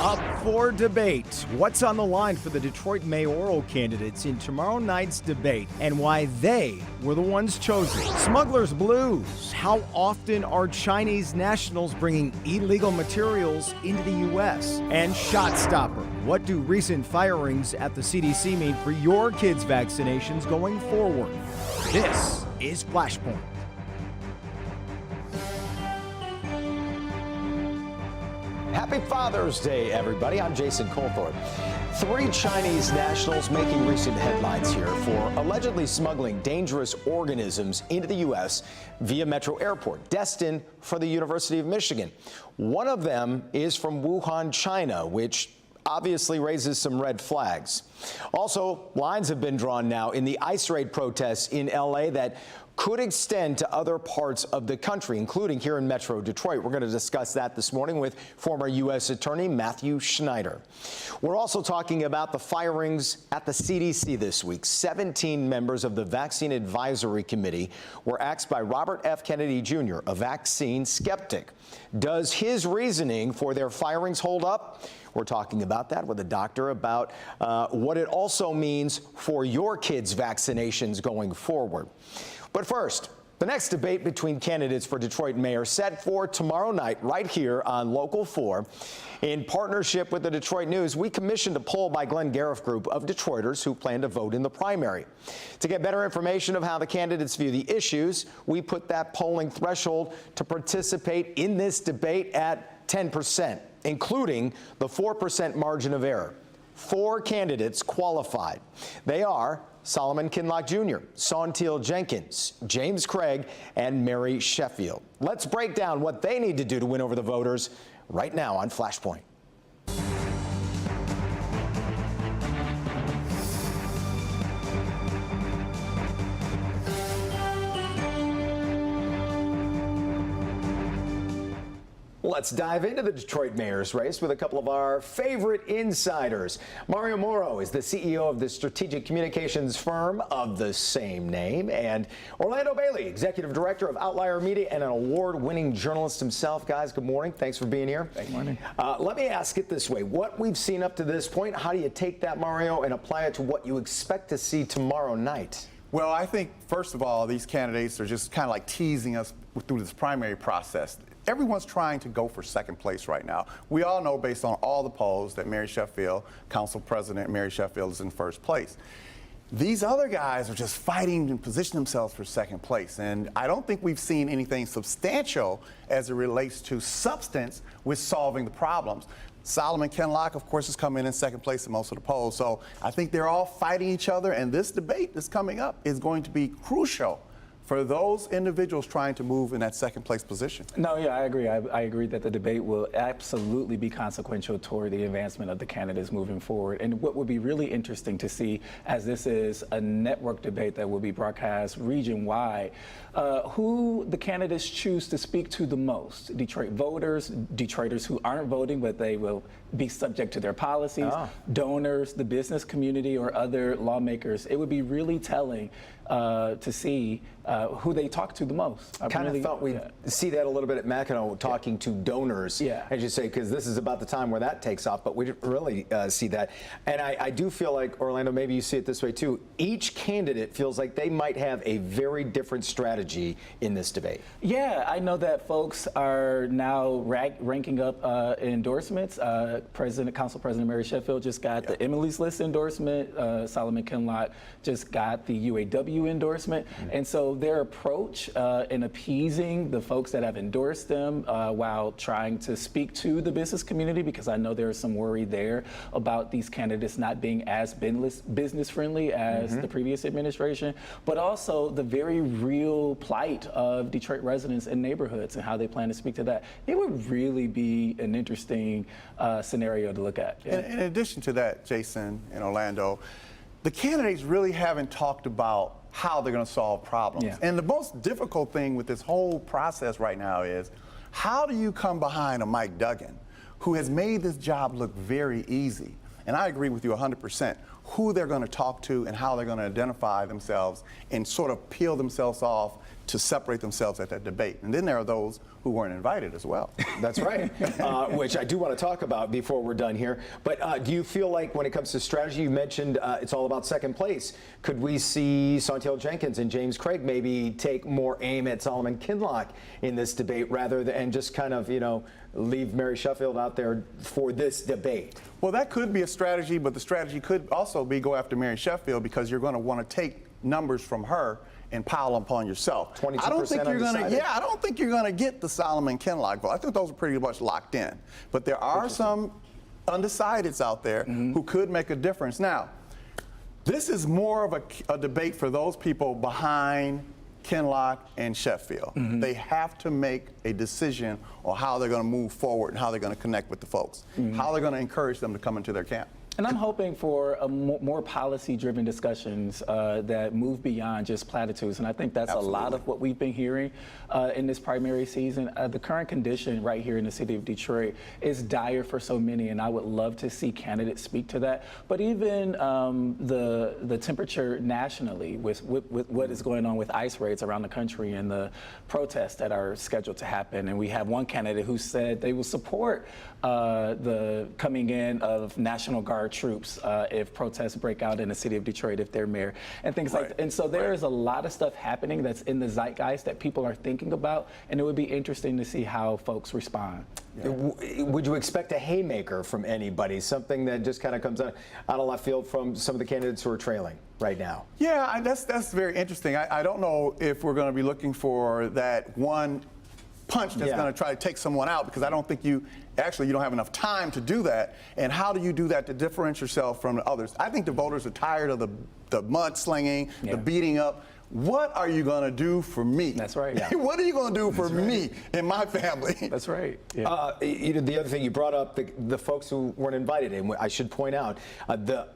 Up for debate. What's on the line for the Detroit mayoral candidates in tomorrow night's debate and why they were the ones chosen? Smuggler's blues. How often are Chinese nationals bringing illegal materials into the U.S.? And Shotstopper. What do recent firings at the CDC mean for your kids' vaccinations going forward? This is Flashpoint. Happy Father's Day, everybody. I'm Jason Colthorpe. 3 Chinese nationals making recent headlines here for allegedly smuggling dangerous organisms into the U.S. via Metro Airport, destined for the University of Michigan. One of them is from Wuhan, China, which obviously raises some red flags. Also, lines have been drawn now in the ICE raid protests in L.A. that could extend to other parts of the country, including here in Metro Detroit. We're going to discuss that this morning with former U.S. Attorney Matthew Schneider. We're also talking about the firings at the CDC this week. 17 members of the Vaccine Advisory Committee were asked by Robert F. Kennedy Jr., a vaccine skeptic. Does his reasoning for their firings hold up? We're talking about that with a doctor about what it also means for your kids' vaccinations going forward. But first, the next debate between candidates for Detroit mayor set for tomorrow night right here on Local 4. In partnership with the Detroit News, we commissioned a poll by Glenn Gariff Group of Detroiters who plan to vote in the primary. To get better information of how the candidates view the issues, we put that polling threshold to participate in this debate at 10%, including the 4% margin of error. 4 candidates qualified. They are Solomon Kinloch Jr., Sauntil Jenkins, James Craig, and Mary Sheffield. Let's break down what they need to do to win over the voters right now on Flashpoint. Let's dive into the Detroit mayor's race with a couple of our favorite insiders. Mario Moro is the CEO of the strategic communications firm of the same name, and Orlando Bailey, executive director of Outlier Media and an award-winning journalist himself. Guys, good morning. Thanks for being here. Good morning. Let me ask it this way. What we've seen up to this point, how do you take that, Mario, and apply it to what you expect to see tomorrow night? Well, I think, first of all, these candidates are just kind of like teasing us through this primary process. Everyone's trying to go for second place right now. We all know, based on all the polls, that Mary Sheffield, Council President Mary Sheffield, is in first place. These other guys are just fighting to position themselves for second place. And I don't think we've seen anything substantial as it relates to substance with solving the problems. Solomon Kinloch, of course, is coming in second place in most of the polls. So I think they're all fighting each other. And this debate that's coming up is going to be crucial for those individuals trying to move in that second place position. No, yeah, I agree. I agree that the debate will absolutely be consequential toward the advancement of the candidates moving forward. And what would be really interesting to see, as this is a network debate that will be broadcast region-wide, who the candidates choose to speak to the most. Detroit voters, Detroiters who aren't voting, but they will be subject to their policies, donors, the business community, or other lawmakers. It would be really telling to see who they talk to the most. I kind of thought we'd see that a little bit at Mackinac, talking to donors, as you say, because this is about the time where that takes off, but we didn't really see that. And I do feel like, Orlando, maybe you see it this way too, each candidate feels like they might have a very different strategy in this debate. Yeah, I know that folks are now ranking up endorsements. Council President Mary Sheffield just got the Emily's List endorsement. Solomon Kinloch just got the UAW endorsement. And so their approach in appeasing the folks that have endorsed them while trying to speak to the business community, because I know there is some worry there about these candidates not being as business friendly as the previous administration, but also the very real plight of Detroit residents and neighborhoods and how they plan to speak to that. It would really be an interesting scenario to look at. Yeah. In addition to that, Jason and Orlando, the candidates really haven't talked about how they're going to solve problems. And the most difficult thing with this whole process right now is, how do you come behind a Mike Duggan, who has made this job look very easy? And I agree with you 100%. who they're going to talk to and how they're going to identify themselves and sort of peel themselves off to separate themselves at that debate. And then there are those who weren't invited as well. That's right, which I do want to talk about before we're done here. But do you feel like when it comes to strategy, you mentioned it's all about second place. Could we see Santiago Jenkins and James Craig maybe take more aim at Solomon Kinloch in this debate rather than just kind of, leave Mary Sheffield out there for this debate? Well, that could be a strategy, but the strategy could also be go after Mary Sheffield because you're going to want to take numbers from her and pile them upon yourself. 22% I don't think you're going to. undecided? Yeah, I don't think you're going to get the Solomon Kinloch vote. I think those are pretty much locked in. But there are some undecideds out there who could make a difference. Now, this is more of a debate for those people behind Kinloch and Sheffield. They have to make a decision on how they're going to move forward and how they're going to connect with the folks, how they're going to encourage them to come into their camp. And I'm hoping for a more policy-driven discussions that move beyond just platitudes. And I think that's a lot of what we've been hearing in this primary season. The current condition right here in the city of Detroit is dire for so many, and I would love to see candidates speak to that. But even the temperature nationally with what is going on with ICE raids around the country and the protests that are scheduled to happen. And we have one candidate who said they will support the coming in of National Guard troops if protests break out in the city of Detroit if they're mayor and things like that. And so there is a lot of stuff happening that's in the zeitgeist that people are thinking about, and it would be interesting to see how folks respond. Yeah. Would you expect a haymaker from anybody, something that just kind of comes out of left field from some of the candidates who are trailing right now? Yeah, that's very interesting. I don't know if we're going to be looking for that one punch that's going to try to take someone out, because I don't think you don't have enough time to do that. And how do you do that to differentiate yourself from the others? I think the voters are tired of the mudslinging, the beating up. What are you going to do for me? That's right. Yeah. What are you going to do for me and my family? That's right. Yeah. The other thing you brought up, the folks who weren't invited, and I should point out, the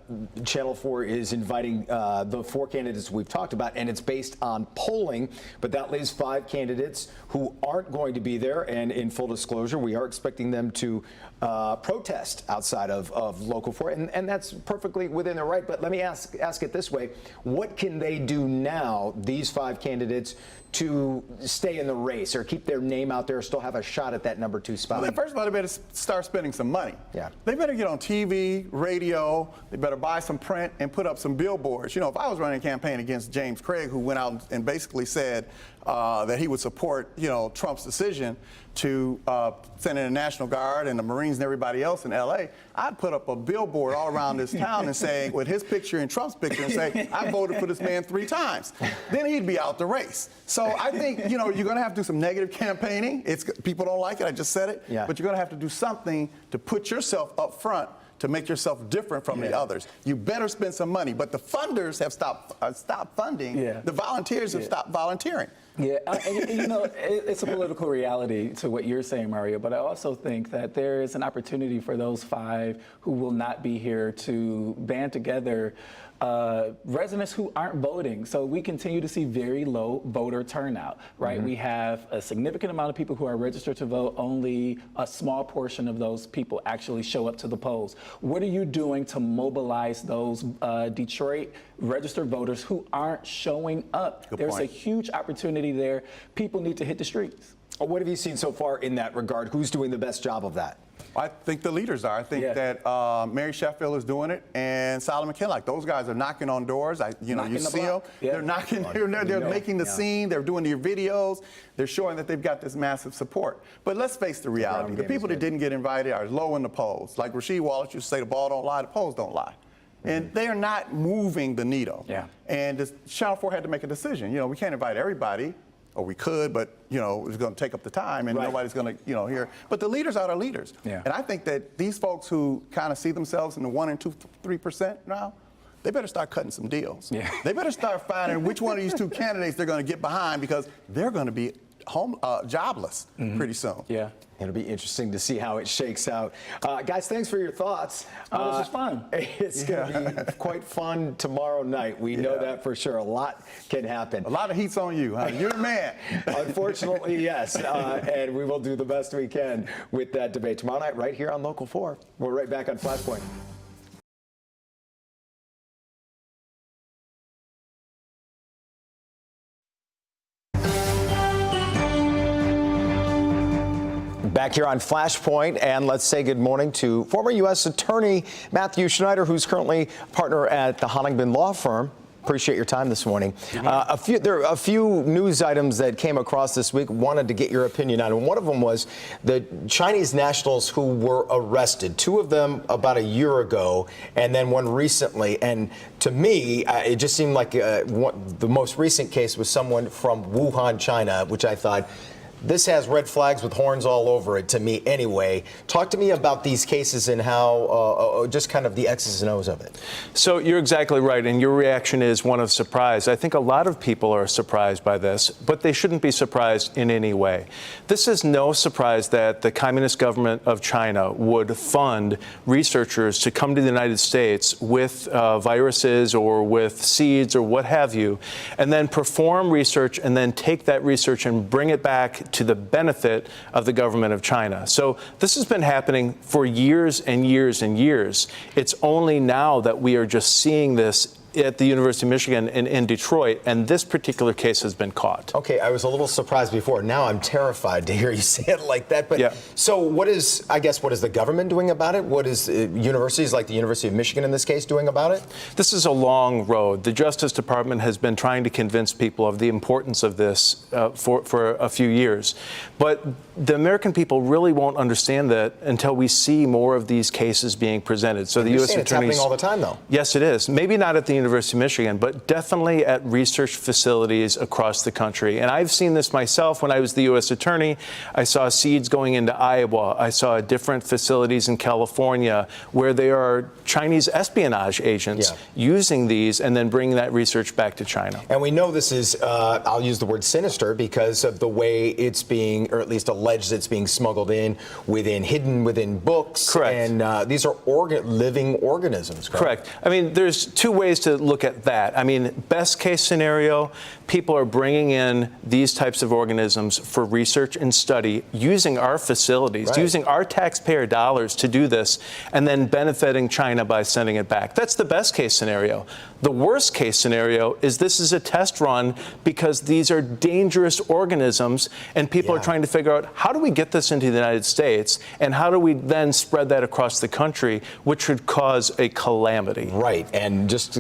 Channel 4 is inviting the 4 candidates we've talked about, and it's based on polling, but that leaves 5 candidates who aren't going to be there. And in full disclosure, we are expecting them to protest outside of Local 4, and that's perfectly within their right. But let me ask it this way: what can they do now, these 5 candidates, to stay in the race or keep their name out there or still have a shot at that number 2 spot? Well, first of all, they better start spending some money. Yeah. They better get on TV, radio, they better buy some print and put up some billboards. If I was running a campaign against James Craig, who went out and basically said that he would support, Trump's decision to send in the National Guard and the Marines and everybody else in L.A., I'd put up a billboard all around this town and say, with his picture and Trump's picture, and say, I voted for this man 3 times. Then he'd be out the race. So I think, you're going to have to do some negative campaigning. People don't like it, I just said it. Yeah. But you're going to have to do something to put yourself up front to make yourself different from the others. You better spend some money. But the funders have stopped funding. Yeah. The volunteers have stopped volunteering. Yeah, it's a political reality to what you're saying, Mario, but I also think that there is an opportunity for those 5 who will not be here to band together residents who aren't voting. So we continue to see very low voter turnout, right? We have a significant amount of people who are registered to vote. Only a small portion of those people actually show up to the polls. What are you doing to mobilize those Detroit registered voters who aren't showing up? There's a huge opportunity there. People need to hit the streets. What have you seen so far in that regard? Who's doing the best job of that? I think the leaders are. I think that Mary Sheffield is doing it, and Solomon Kinloch. Those guys are knocking on doors. You see them. Yeah. They're knocking. They're making the scene. They're doing their videos. They're showing that they've got this massive support. But let's face the reality. The people that didn't get invited are low in the polls. Like Rasheed Wallace used to say, the ball don't lie, the polls don't lie. And they are not moving the needle. Yeah. And Channel 4 had to make a decision. We can't invite everybody. Or we could, but it's going to take up the time, and nobody's going to hear. But the leaders are the leaders, and I think that these folks who kind of see themselves in the 1% and 3% now, they better start cutting some deals. Yeah. They better start finding which one of these 2 candidates they're going to get behind, because they're going to be jobless pretty soon. Yeah. It'll be interesting to see how it shakes out. Guys, thanks for your thoughts. This was fun. It's going to be quite fun tomorrow night. We know that for sure. A lot can happen. A lot of heat's on you, huh? You're the man. Unfortunately, yes. And we will do the best we can with that debate tomorrow night right here on Local 4. We're right back on Flashpoint. Back here on Flashpoint, and let's say good morning to former U.S. Attorney Matthew Schneider, who's currently partner at the Hollingman Law Firm. Appreciate your time this morning. There are a few news items that came across this week. Wanted to get your opinion on, and one of them was the Chinese nationals who were arrested. Two of them about a year ago, and then one recently. And to me, it just seemed like the most recent case was someone from Wuhan, China, which I thought, this has red flags with horns all over it to me anyway. Talk to me about these cases and how, just kind of the X's and O's of it. So you're exactly right, and your reaction is one of surprise. I think a lot of people are surprised by this, but they shouldn't be surprised in any way. This is no surprise that the Communist government of China would fund researchers to come to the United States with viruses or with seeds or what have you, and then perform research and then take that research and bring it back to the benefit of the government of China. So this has been happening for years and years and years. It's only now that we are just seeing this at the University of Michigan in Detroit, and this particular case has been caught. Okay, I was a little surprised before. Now I'm terrified to hear you say it like that. But yeah. So what is the government doing about it? What is universities like the University of Michigan in this case doing about it? This is a long road. The Justice Department has been trying to convince people of the importance of this for a few years. But the American people really won't understand that until we see more of these cases being presented. So the U.S. attorneys, it's happening all the time, though. Yes, it is. Maybe not at the University of Michigan, but definitely at research facilities across the country. And I've seen this myself when I was the U.S. attorney. I saw seeds going into Iowa. I saw different facilities in California where there are Chinese espionage agents using these and then bringing that research back to China. And we know this is, I'll use the word sinister because of the way it's being, or at least alleged it's being smuggled in, hidden within books. Correct. And these are living organisms, correct? Correct. I mean, there's two ways to look at that. I mean, best case scenario, people are bringing in these types of organisms for research and study using our facilities, using our taxpayer dollars to do this, and then benefiting China by sending it back. That's the best case scenario. The worst case scenario is this is a test run because these are dangerous organisms, and people are trying to figure out, how do we get this into the United States, and how do we then spread that across the country, which would cause a calamity. Right, and just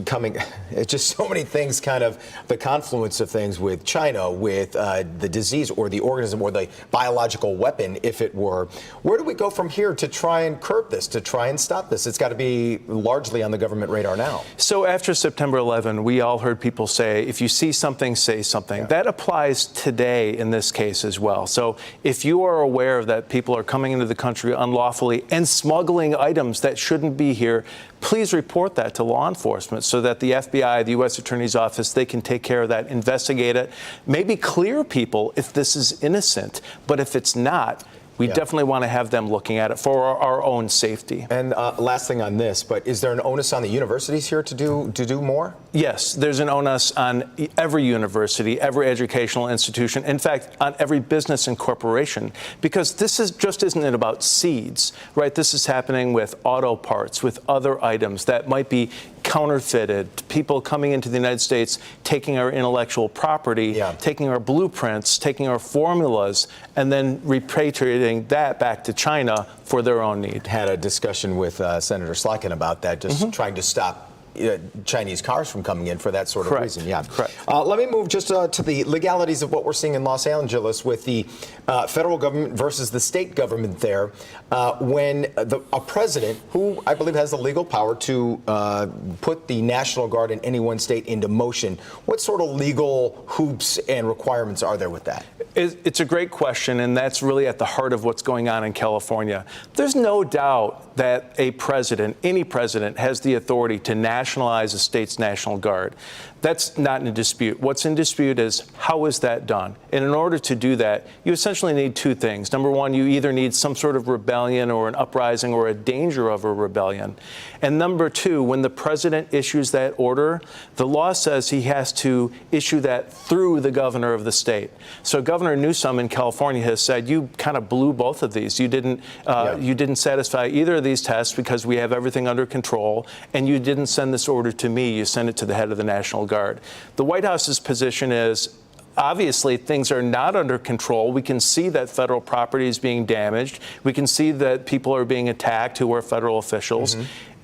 it's just so many things, kind of the confluence of things with China, with the disease or the organism or the biological weapon, if it were. Where do we go from here to try and curb this, to try and stop this? It's got to be largely on the government radar now. So after September 11, we all heard people say, if you see something, say something. That applies today in this case as well. So if you are aware that people are coming into the country unlawfully and smuggling items that shouldn't be here, please report that to law enforcement so that the FBI, the U.S. Attorney's Office, they can take care of that, investigate it, maybe clear people if this is innocent. But if it's not, we definitely want to have them looking at it for our own safety. And last thing on this, but is there an onus on the universities here to do more? Yes, there's an onus on every university, every educational institution, in fact, on every business and corporation, because this just isn't about seeds, right? This is happening with auto parts, with other items that might be counterfeited, people coming into the United States, taking our intellectual property, taking our blueprints, taking our formulas, and then repatriating that back to China for their own need. Had a discussion with Senator Slotkin about that, just trying to stop Chinese cars from coming in for that sort of reason. Yeah, correct. Let me move just to the legalities of what we're seeing in Los Angeles with the federal government versus the state government there. When a president, who I believe has the legal power to put the National Guard in any one state into motion, what sort of legal hoops and requirements are there with that? It's a great question, and that's really at the heart of what's going on in California. There's no doubt that a president, any president, has the authority to nationalize a state's National Guard. That's not in dispute. What's in dispute is how is that done? And in order to do that, you essentially need two things. Number one, you either need some sort of rebellion or an uprising or a danger of a rebellion. And number two, when the president issues that order, the law says he has to issue that through the governor of the state. So Governor Newsom in California has said, you kind of blew both of these. You didn't satisfy either of these tests because we have everything under control, and you didn't send this order to me. You sent it to the head of the National Guard. The White House's position is, Obviously, things are not under control. We can see that federal property is being damaged. We can see that people are being attacked who are federal officials.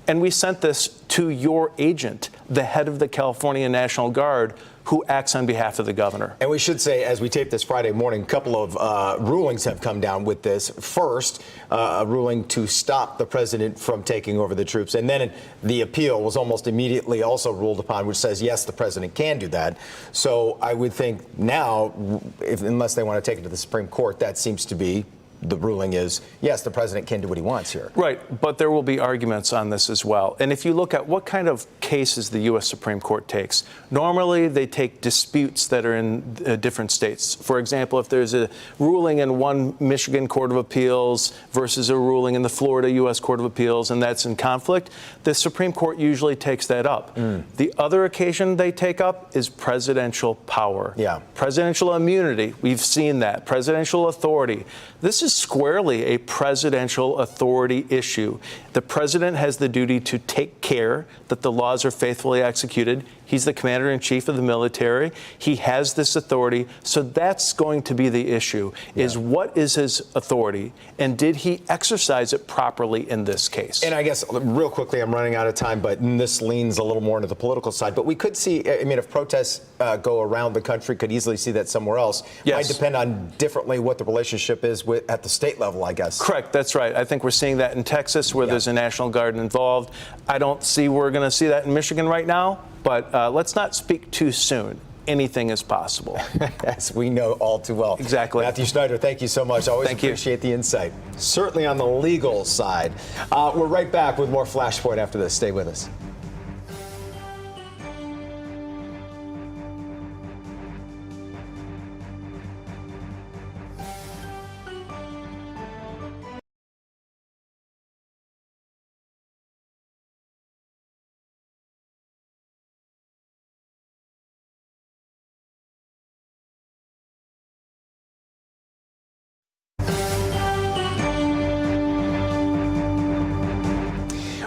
And we sent this to your agent, the head of the California National Guard, who acts on behalf of the governor. And we should say, as we tape this Friday morning, a couple of rulings have come down with this. First, a ruling to stop the president from taking over the troops. And then the appeal was almost immediately also ruled upon, which says, yes, the president can do that. So I would think now, unless they want to take it to the Supreme Court, that seems to be the ruling is, yes, the president can do what he wants here. Right, but there will be arguments on this as well. And if you look at what kind of cases the U.S. Supreme Court takes, normally they take disputes that are in different states. For example, if there's a ruling in one Michigan Court of Appeals versus a ruling in the Florida U.S. Court of Appeals, and that's in conflict, the Supreme Court usually takes that up. The other occasion they take up is presidential power. Yeah. Presidential immunity, we've seen that. Presidential authority. This is squarely a presidential authority issue. The president has the duty to take care that the laws are faithfully executed. He's the commander-in-chief of the military. He has this authority. So that's going to be the issue, is what is his authority, and did he exercise it properly in this case? And I guess, real quickly, I'm running out of time, but this leans a little more into the political side. But we could see, I mean, if protests go around the country, could easily see that somewhere else. Yes. Might depend on differently what the relationship is at the state level, I guess. Correct. That's right. I think we're seeing that in Texas, where there's a National Guard involved. I don't see we're going to see that in Michigan right now, but let's not speak too soon. Anything is possible. As we know all too well. Exactly. Matthew Schneider, thank you so much. Always appreciate the insight. Certainly on the legal side. We're right back with more Flashpoint after this. Stay with us.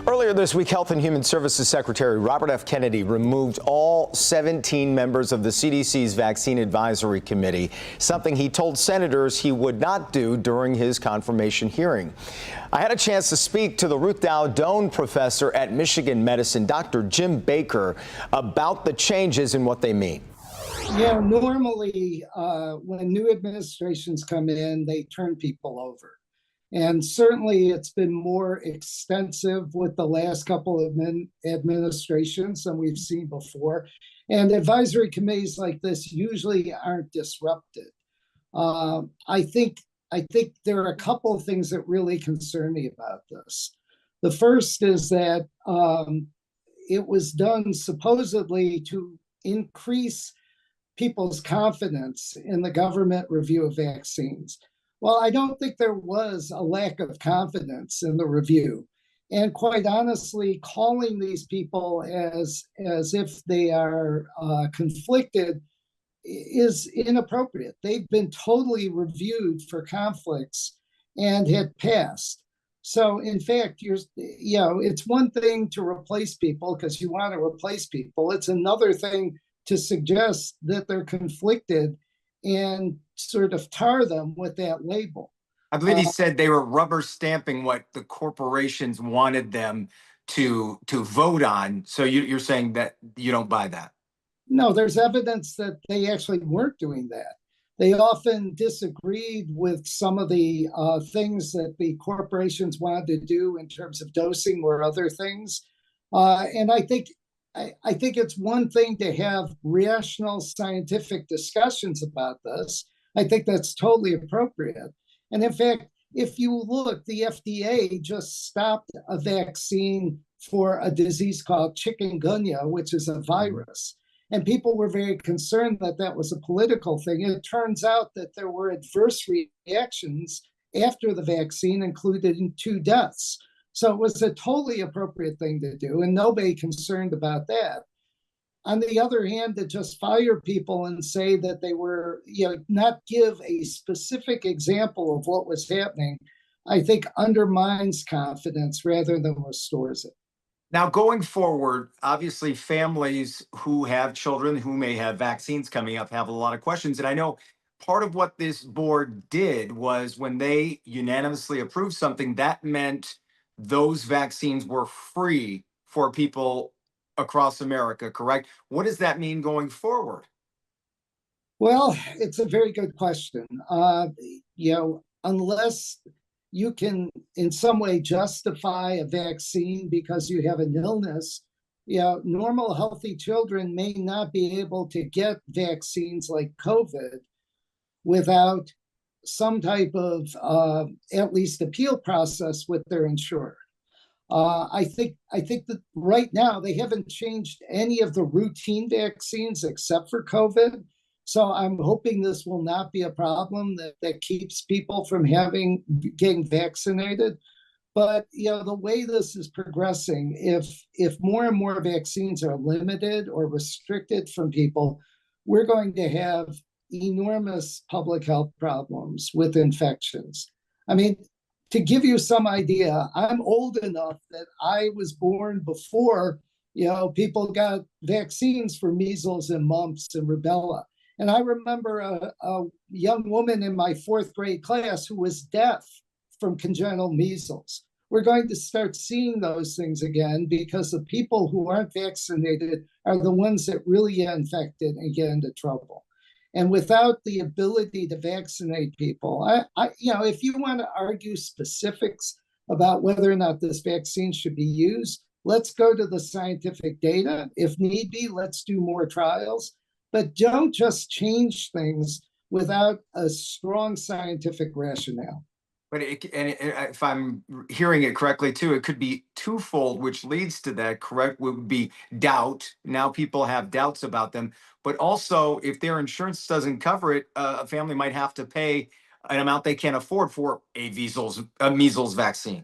Earlier this week, Health and Human Services Secretary Robert F. Kennedy removed all 17 members of the CDC's Vaccine Advisory Committee, something he told senators he would not do during his confirmation hearing. I had a chance to speak to the Ruth Dow Doan professor at Michigan Medicine, Dr. Jim Baker, about the changes and what they mean. Yeah, normally when new administrations come in, they turn people over. And certainly it's been more extensive with the last couple of administrations than we've seen before. And advisory committees like this usually aren't disrupted. I think there are a couple of things that really concern me about this. The first is that it was done supposedly to increase people's confidence in the government review of vaccines. Well, I don't think there was a lack of confidence in the review. And quite honestly, calling these people as if they are conflicted is inappropriate. They've been totally reviewed for conflicts and had passed. So in fact, it's one thing to replace people because you want to replace people. It's another thing to suggest that they're conflicted and sort of tar them with that label. I believe he said they were rubber stamping what the corporations wanted them to vote on. So you're saying that you don't buy that? No, there's evidence that they actually weren't doing that. They often disagreed with some of the things that the corporations wanted to do in terms of dosing or other things. And I think it's one thing to have rational scientific discussions about this. I think that's totally appropriate. And in fact, if you look, the FDA just stopped a vaccine for a disease called chikungunya, which is a virus. And people were very concerned that that was a political thing. And it turns out that there were adverse reactions after the vaccine, including 2 deaths. So it was a totally appropriate thing to do, and nobody concerned about that. On the other hand, to just fire people and say that they were, not give a specific example of what was happening, I think undermines confidence rather than restores it. Now, going forward, obviously, families who have children who may have vaccines coming up have a lot of questions. And I know part of what this board did was when they unanimously approved something, that meant those vaccines were free for people across America, correct? What does that mean going forward? Well, it's a very good question. Unless you can in some way justify a vaccine because you have an illness, normal healthy children may not be able to get vaccines like COVID without some type of at least appeal process with their insurer. I think that right now they haven't changed any of the routine vaccines except for COVID. So I'm hoping this will not be a problem that keeps people from getting vaccinated. But the way this is progressing, if more and more vaccines are limited or restricted from people, we're going to have enormous public health problems with infections. I mean, to give you some idea, I'm old enough that I was born before people got vaccines for measles and mumps and rubella. And I remember a young woman in my 4th grade class who was deaf from congenital measles. We're going to start seeing those things again because the people who aren't vaccinated are the ones that really get infected and get into trouble. And without the ability to vaccinate people, if you want to argue specifics about whether or not this vaccine should be used, let's go to the scientific data. If need be, let's do more trials. But don't just change things without a strong scientific rationale. But if I'm hearing it correctly, too, it could be twofold, which leads to that, correct? Would be doubt. Now people have doubts about them. But also, if their insurance doesn't cover it, a family might have to pay an amount they can't afford for a measles vaccine.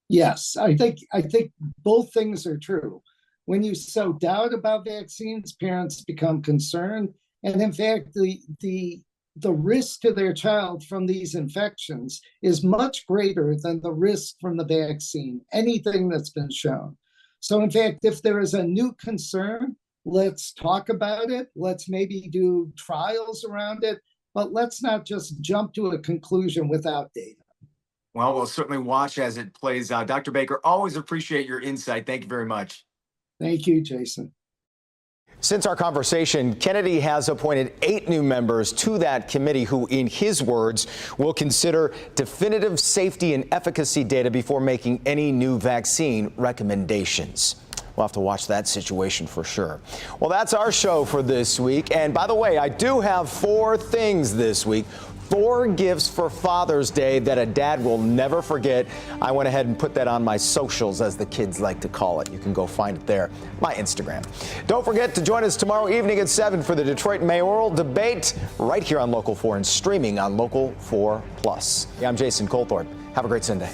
Yes, I think both things are true. When you sow doubt about vaccines, parents become concerned. And in fact, the risk to their child from these infections is much greater than the risk from the vaccine, anything that's been shown. So in fact, if there is a new concern, let's talk about it. Let's maybe do trials around it, but let's not just jump to a conclusion without data. Well, we'll certainly watch as it plays out. Dr. Baker, always appreciate your insight. Thank you very much. Thank you, Jason. Since our conversation, Kennedy has appointed 8 new members to that committee who, in his words, will consider definitive safety and efficacy data before making any new vaccine recommendations. We'll have to watch that situation for sure. Well, that's our show for this week. And by the way, I do have 4 things this week. 4 gifts for Father's Day that a dad will never forget. I went ahead and put that on my socials, as the kids like to call it. You can go find it there, my Instagram. Don't forget to join us tomorrow evening at 7 for the Detroit mayoral debate right here on Local 4 and streaming on Local 4 Plus. I'm Jason Colthorpe. Have a great Sunday.